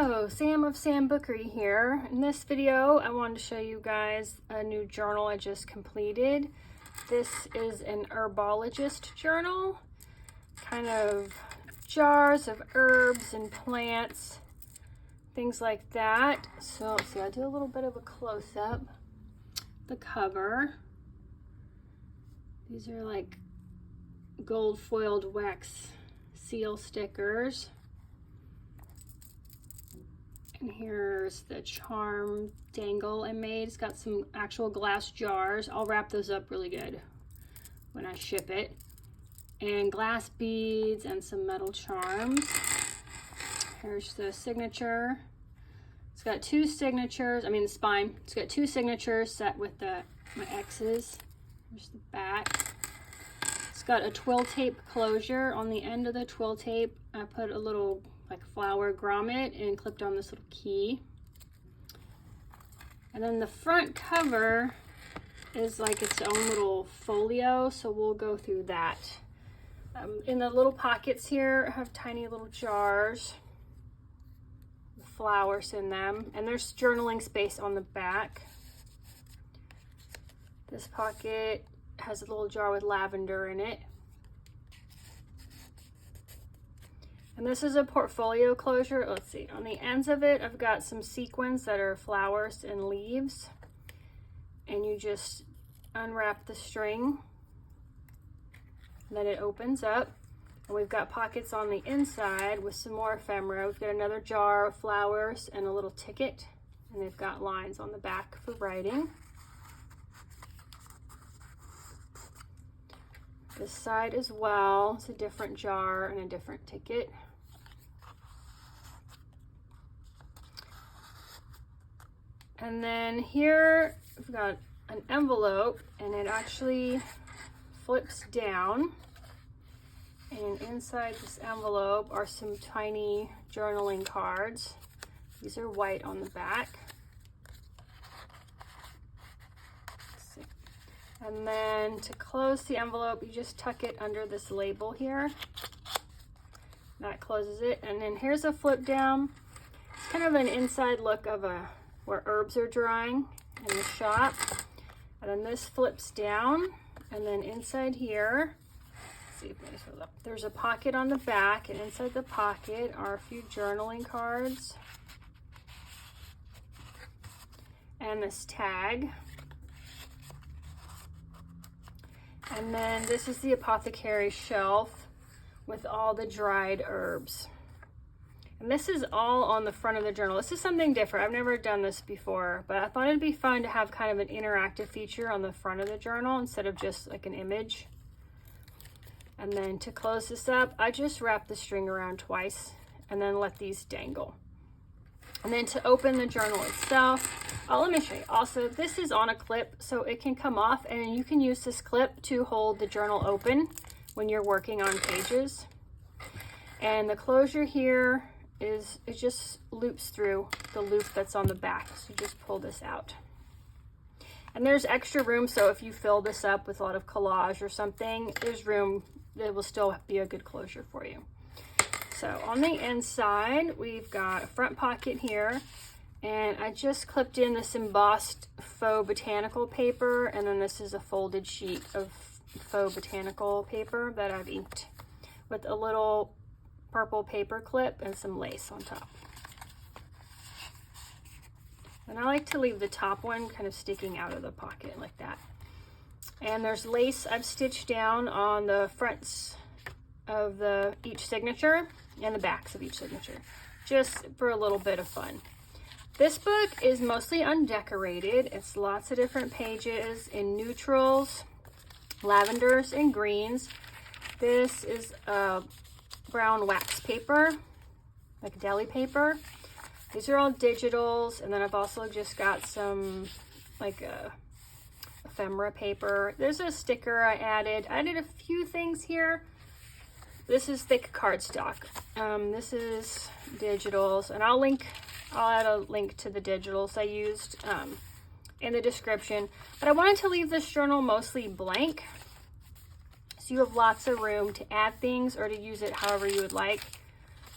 Hello, Sam of Sambookery here. In this video, I wanted to show you guys a new journal I just completed. This is an herbologist journal, kind of jars of herbs and plants, things like that. So let's see, I'll do a little bit of a close-up. The cover. These are like gold foiled wax seal stickers. And here's the charm dangle I made. It's got some actual glass jars. I'll wrap those up really good when I ship it. And glass beads and some metal charms. Here's the signature. It's got two signatures, the spine. It's got two signatures set with my X's. Here's the back. It's got a twill tape closure. On the end of the twill tape, I put a little flower grommet and clipped on this little key. And then the front cover is like its own little folio, so we'll go through that. In the little pockets here, I have tiny little jars with flowers in them, and there's journaling space on the back. This pocket has a little jar with lavender in it. And this is a portfolio closure. Let's see, on the ends of it, I've got some sequins that are flowers and leaves. And you just unwrap the string. And then it opens up. And we've got pockets on the inside with some more ephemera. We've got another jar of flowers and a little ticket. And they've got lines on the back for writing. This side as well, it's a different jar and a different ticket. And then here we've got an envelope, and it actually flips down. And inside this envelope are some tiny journaling cards. These are white on the back. And then to close the envelope, you just tuck it under this label here. That closes it. And then here's a flip down. It's kind of an inside look of where herbs are drying in the shop. And then this flips down. And then inside here, let's see if I can hold up. There's a pocket on the back, and inside the pocket are a few journaling cards. And this tag. And then this is the apothecary shelf with all the dried herbs. And this is all on the front of the journal. This is something different. I've never done this before, but I thought it'd be fun to have kind of an interactive feature on the front of the journal instead of just like an image. And then to close this up, I just wrap the string around twice and then let these dangle. And then to open the journal itself, let me show you. Also, this is on a clip, so it can come off, and you can use this clip to hold the journal open when you're working on pages. And the closure here it just loops through the loop that's on the back. So you just pull this out. And there's extra room, so if you fill this up with a lot of collage or something, there's room. It will still be a good closure for you. So on the inside, we've got a front pocket here, and I just clipped in this embossed faux botanical paper, and then this is a folded sheet of faux botanical paper that I've inked with a little purple paper clip and some lace on top. And I like to leave the top one kind of sticking out of the pocket like that. And there's lace I've stitched down on the fronts of each signature and the backs of each signature, just for a little bit of fun. This book is mostly undecorated. It's lots of different pages in neutrals, lavenders, and greens. This is a brown wax paper, like deli paper. These are all digitals, and then I've also just got some ephemera paper. There's a sticker I added. I added a few things here. This is thick cardstock. This is digitals, and I'll add a link to the digitals I used in the description. But I wanted to leave this journal mostly blank, so you have lots of room to add things or to use it however you would like.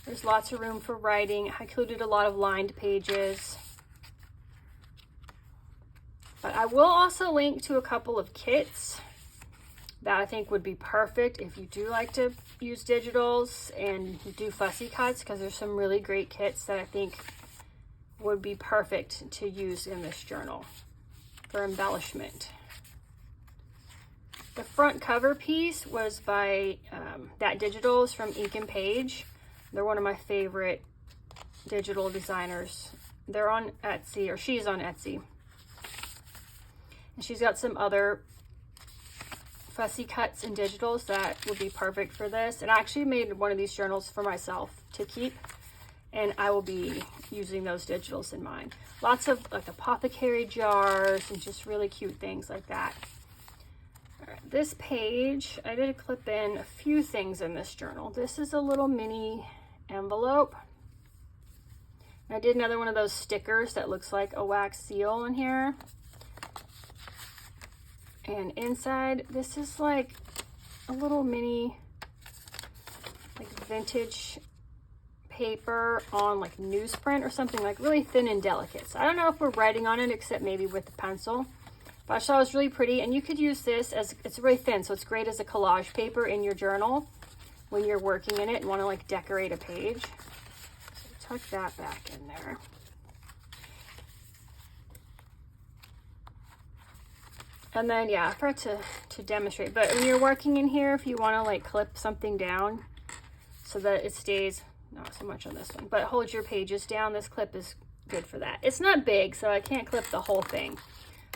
There's lots of room for writing. I included a lot of lined pages. But I will also link to a couple of kits that I think would be perfect if you do like to use digitals and do fussy cuts, because there's some really great kits that I think would be perfect to use in this journal for embellishment. The front cover piece was by That Digitals from Ink and Page. They're one of my favorite digital designers. They're on Etsy, or she's on Etsy. And she's got some other fussy cuts and digitals that would be perfect for this. And I actually made one of these journals for myself to keep, and I will be using those digitals in mine. Lots of like apothecary jars and just really cute things like that. All right, this page, I did clip in a few things in this journal. This is a little mini envelope. I did another one of those stickers that looks like a wax seal in here. And inside, this is like a little mini, like vintage paper on like newsprint or something, like really thin and delicate. So I don't know if we're writing on it except maybe with the pencil. But I thought it was really pretty, and you could use this as, it's really thin, so it's great as a collage paper in your journal when you're working in it and want to like decorate a page. So tuck that back in there. And then, yeah, I forgot to demonstrate, but when you're working in here, if you want to like clip something down so that it stays, not so much on this one, but holds your pages down, this clip is good for that. It's not big, so I can't clip the whole thing,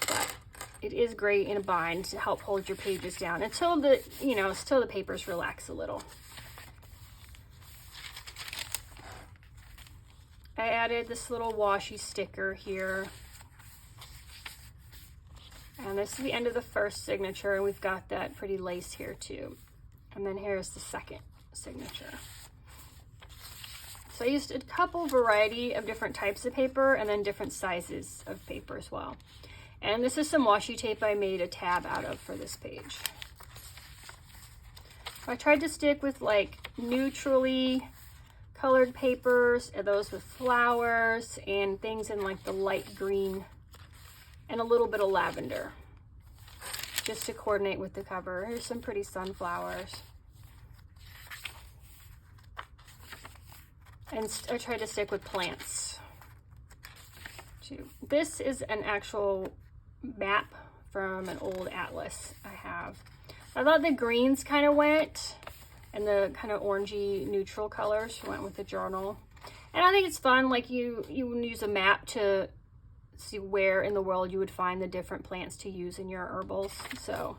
but it is great in a bind to help hold your pages down until the, you know, till the papers relax a little. I added this little washi sticker here. And this is the end of the first signature, and we've got that pretty lace here too. And then here's the second signature. So I used a couple variety of different types of paper and then different sizes of paper as well. And this is some washi tape I made a tab out of for this page. I tried to stick with like neutrally colored papers, and those with flowers and things in like the light green and a little bit of lavender, just to coordinate with the cover. Here's some pretty sunflowers. And I tried to stick with plants too. This is an actual map from an old atlas I have. I thought the greens kind of went, and the kind of orangey neutral colors went with the journal. And I think it's fun, like you use a map to see where in the world you would find the different plants to use in your herbals. So,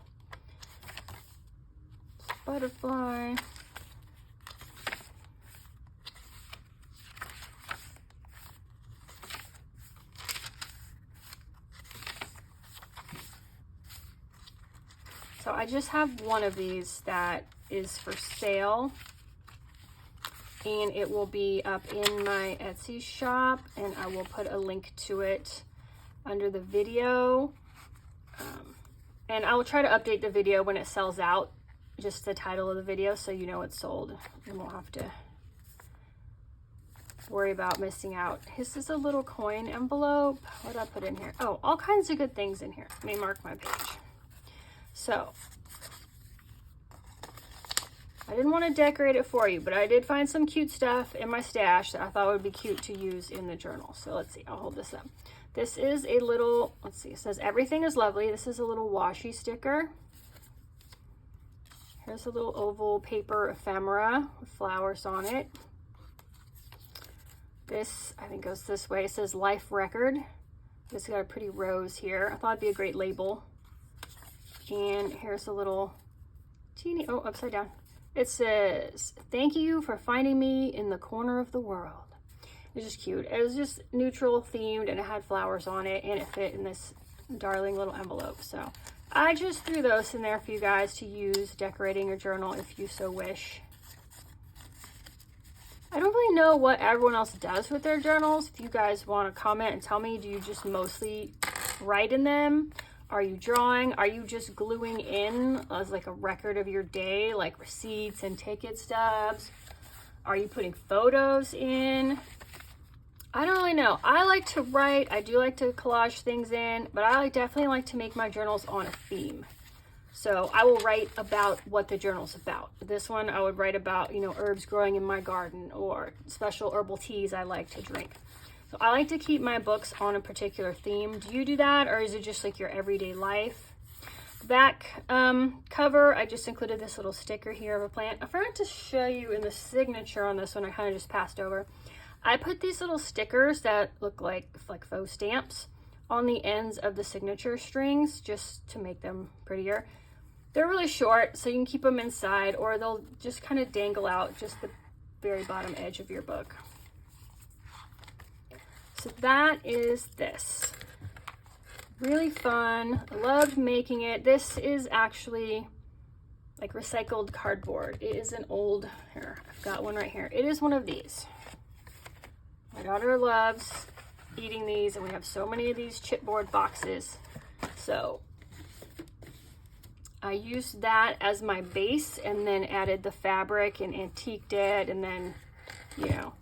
butterfly. So I just have one of these that is for sale, and it will be up in my Etsy shop, and I will put a link to it under the video. And I will try to update the video when it sells out, just the title of the video, so you know it's sold and won't have to worry about missing out. This is a little coin envelope. What did I put in here? Oh, all kinds of good things in here. Let me mark my page. So I didn't want to decorate it for you, but I did find some cute stuff in my stash that I thought would be cute to use in the journal. So let's see, I'll hold this up. This is a little, let's see, it says everything is lovely. This is a little washi sticker. Here's a little oval paper ephemera with flowers on it. This, I think, goes this way. It says life record. It's got a pretty rose here. I thought it'd be a great label. And here's a little teeny, oh, upside down. It says, thank you for finding me in the corner of the world. It's just cute. It was just neutral themed, and it had flowers on it, and it fit in this darling little envelope. So I just threw those in there for you guys to use decorating your journal if you so wish. I don't really know what everyone else does with their journals. If you guys want to comment and tell me, do you just mostly write in them? Are you drawing? Are you just gluing in as like a record of your day, like receipts and ticket stubs? Are you putting photos in? I don't really know. I like to write. I do like to collage things in, but I definitely like to make my journals on a theme. So I will write about what the journal's about. This one I would write about, you know, herbs growing in my garden or special herbal teas I like to drink. So I like to keep my books on a particular theme. Do you do that, or is it just like your everyday life? Back cover, I just included this little sticker here of a plant. I forgot to show you in the signature on this one. I kind of just passed over. I put these little stickers that look like faux stamps on the ends of the signature strings just to make them prettier. They're really short, so you can keep them inside, or they'll just kind of dangle out just the very bottom edge of your book. So that is this. Really fun. I loved making it. This is actually like recycled cardboard. It is an old, here, I've got one right here. It is one of these. My daughter loves eating these, and we have so many of these chipboard boxes. So I used that as my base and then added the fabric and antiqued it, and then, you know,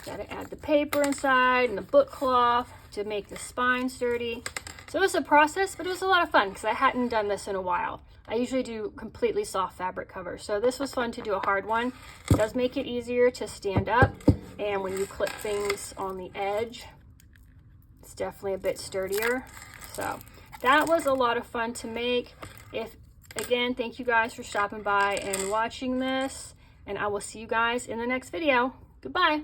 gotta add the paper inside and the book cloth to make the spine sturdy. So it was a process, but it was a lot of fun because I hadn't done this in a while. I usually do completely soft fabric covers. So this was fun to do a hard one. It does make it easier to stand up, and when you clip things on the edge, it's definitely a bit sturdier. So that was a lot of fun to make. Again, thank you guys for stopping by and watching this, and I will see you guys in the next video. Goodbye.